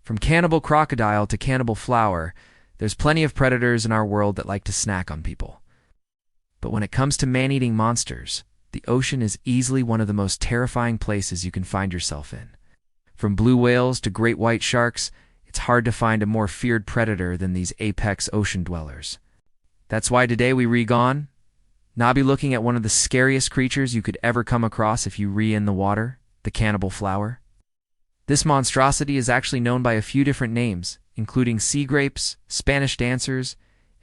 From cannibal crocodile to cannibal flower, there's plenty of predators in our world that like to snack on people. But when it comes to man-eating monsters, the ocean is easily one of the most terrifying places you can find yourself in. From blue whales to great white sharks, it's hard to find a more feared predator than these apex ocean dwellers. That's why today we be looking at one of the scariest creatures you could ever come across if you in the water, the cannibal flower. This monstrosity is actually known by a few different names, including sea grapes, Spanish dancers,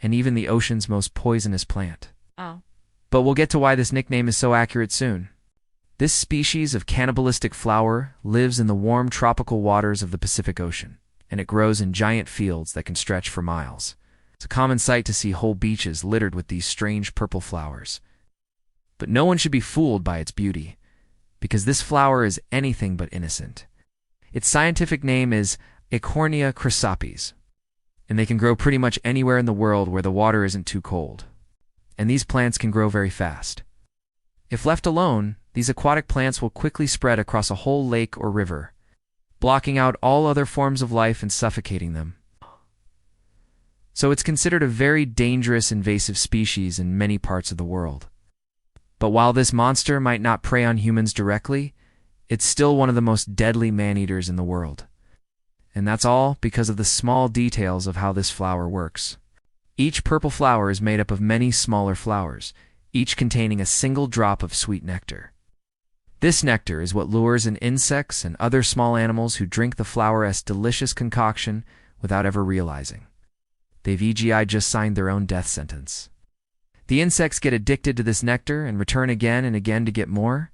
and even the ocean's most poisonous plant. Oh. But we'll get to why this nickname is so accurate soon. This species of cannibalistic flower lives in the warm tropical waters of the Pacific Ocean, and it grows in giant fields that can stretch for miles. It's a common sight to see whole beaches littered with these strange purple flowers. But no one should be fooled by its beauty, because this flower is anything but innocent. Its scientific name is Eichhornia chrysopes, and they can grow pretty much anywhere in the world where the water isn't too cold. And these plants can grow very fast. If left alone, these aquatic plants will quickly spread across a whole lake or river, blocking out all other forms of life and suffocating them. So it's considered a very dangerous invasive species in many parts of the world. But while this monster might not prey on humans directly, it's still one of the most deadly man-eaters in the world. And that's all because of the small details of how this flower works. Each purple flower is made up of many smaller flowers, each containing a single drop of sweet nectar. This nectar is what lures in insects and other small animals who drink the flower's delicious concoction without ever realizing they've just signed their own death sentence. The insects get addicted to this nectar and return again and again to get more,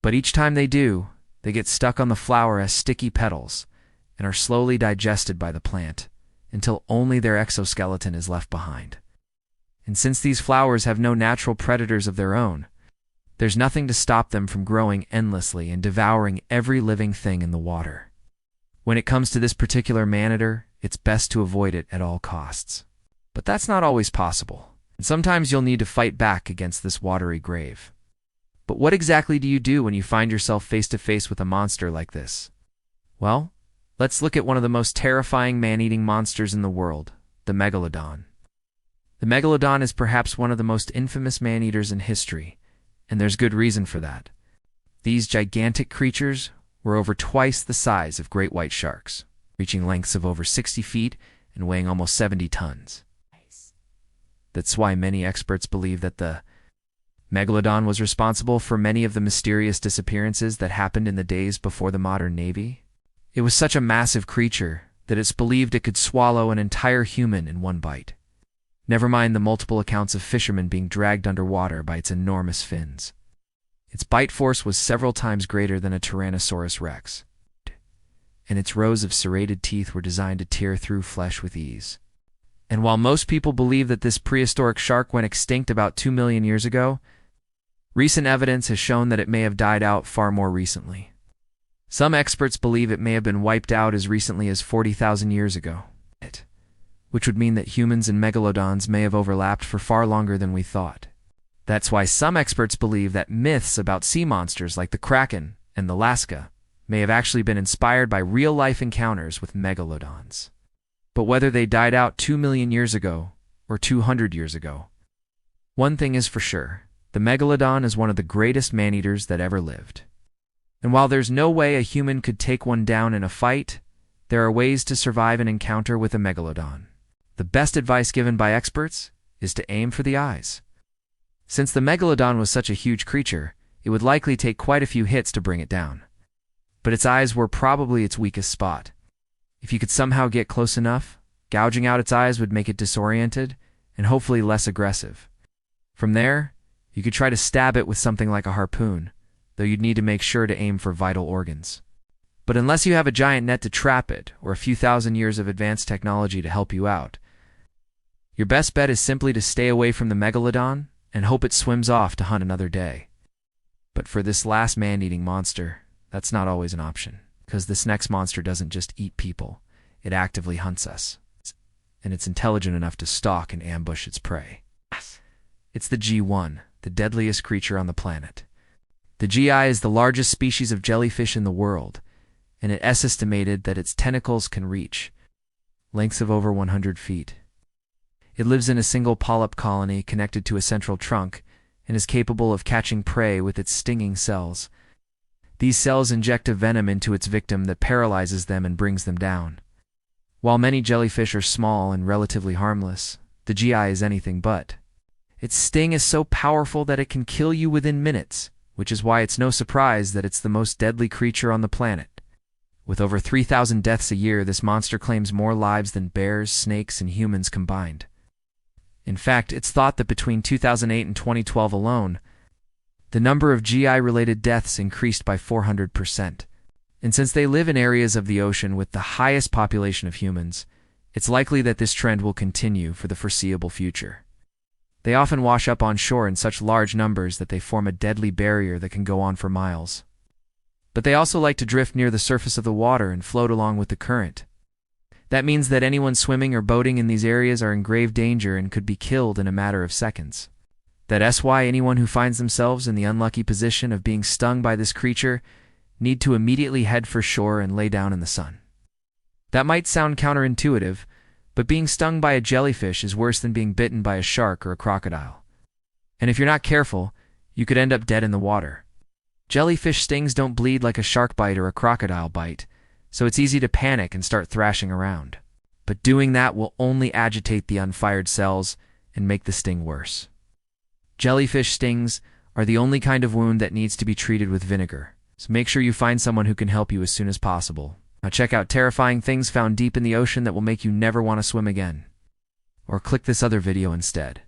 but each time they do, they get stuck on the flower as sticky petals and are slowly digested by the plant until only their exoskeleton is left behind. And since these flowers have no natural predators of their own, there's nothing to stop them from growing endlessly and devouring every living thing in the water. When it comes to this particular man-eater, it's best to avoid it at all costs. But that's not always possible, and sometimes you'll need to fight back against this watery grave. But what exactly do you do when you find yourself face to face with a monster like this? Well, let's look at one of the most terrifying man-eating monsters in the world, the megalodon. The megalodon is perhaps one of the most infamous man-eaters in history, and there's good reason for that. These gigantic creatures were over twice the size of great white sharks, reaching lengths of over 60 feet and weighing almost 70 tons. That's why many experts believe that the megalodon was responsible for many of the mysterious disappearances that happened in the days before the modern Navy. It was such a massive creature that it's believed it could swallow an entire human in one bite. Never mind the multiple accounts of fishermen being dragged underwater by its enormous fins. Its bite force was several times greater than a Tyrannosaurus rex, and its rows of serrated teeth were designed to tear through flesh with ease. And while most people believe that this prehistoric shark went extinct about 2 million years ago, recent evidence has shown that it may have died out far more recently. Some experts believe it may have been wiped out as recently as 40,000 years ago, which would mean that humans and megalodons may have overlapped for far longer than we thought. That's why some experts believe that myths about sea monsters like the Kraken and the Lasca may have actually been inspired by real-life encounters with megalodons. But whether they died out 2 million years ago or 200 years ago, one thing is for sure: the megalodon is one of the greatest man-eaters that ever lived. And while there's no way a human could take one down in a fight, there are ways to survive an encounter with a megalodon. The best advice given by experts is to aim for the eyes. Since the megalodon was such a huge creature, it would likely take quite a few hits to bring it down. But its eyes were probably its weakest spot. If you could somehow get close enough, gouging out its eyes would make it disoriented and hopefully less aggressive. From there, you could try to stab it with something like a harpoon, though you'd need to make sure to aim for vital organs. But unless you have a giant net to trap it or a few thousand years of advanced technology to help you out, your best bet is simply to stay away from the megalodon and hope it swims off to hunt another day. But for this last man-eating monster, that's not always an option, because this next monster doesn't just eat people, it actively hunts us, and it's intelligent enough to stalk and ambush its prey. It's the G1, the deadliest creature on the planet. The GI is the largest species of jellyfish in the world, and it is estimated that its tentacles can reach lengths of over 100 feet. It lives in a single polyp colony connected to a central trunk and is capable of catching prey with its stinging cells. These cells inject a venom into its victim that paralyzes them and brings them down. While many jellyfish are small and relatively harmless, the GI is anything but. Its sting is so powerful that it can kill you within minutes, which is why it's no surprise that it's the most deadly creature on the planet. With over 3,000 deaths a year, this monster claims more lives than bears, snakes, and humans combined. In fact, it's thought that between 2008 and 2012 alone, the number of GI-related deaths increased by 400%. And since they live in areas of the ocean with the highest population of humans, it's likely that this trend will continue for the foreseeable future. They often wash up on shore in such large numbers that they form a deadly barrier that can go on for miles. But they also like to drift near the surface of the water and float along with the current. That means that anyone swimming or boating in these areas are in grave danger and could be killed in a matter of seconds. That's why anyone who finds themselves in the unlucky position of being stung by this creature need to immediately head for shore and lay down in the sun. That might sound counterintuitive, but being stung by a jellyfish is worse than being bitten by a shark or a crocodile. And if you're not careful, you could end up dead in the water. Jellyfish stings don't bleed like a shark bite or a crocodile bite, so it's easy to panic and start thrashing around. But doing that will only agitate the unfired cells and make the sting worse. Jellyfish stings are the only kind of wound that needs to be treated with vinegar, so make sure you find someone who can help you as soon as possible. Now check out terrifying things found deep in the ocean that will make you never want to swim again. Or click this other video instead.